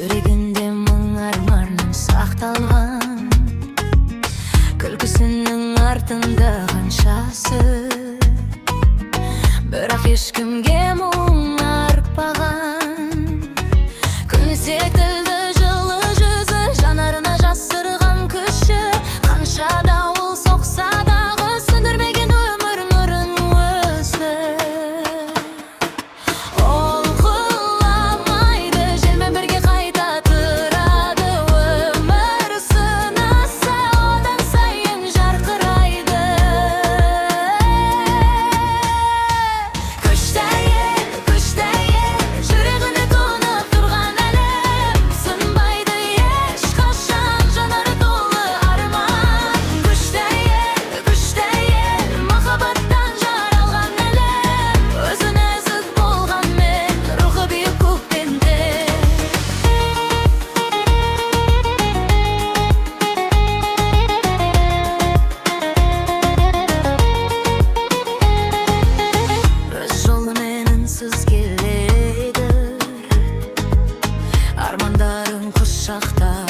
жүрегінде мың арманым сақталған, күлкісінің артында қаншасы, бірақ ешкімге мұң артпаған. Күн секілді жылы жүзі, жанарына жасырған күші, қанша дауыл соқса дағы сөндірмеген өмір нұрын өзі. Ол құламайды, желмен бірге қайта тұрады, өмір сынаса одан сайын жарқырайды. Күшті әйел, жүрегіне тұнып тұрған әлем, сынбайды ешқашан, жанары толы арман. Күшті әйел, махаббаттан жаралған әлем, өзі нәзік болғанмен, рухы биік көкпенде. Өз жолымен үнсіз келеді, армандарын құшақтап.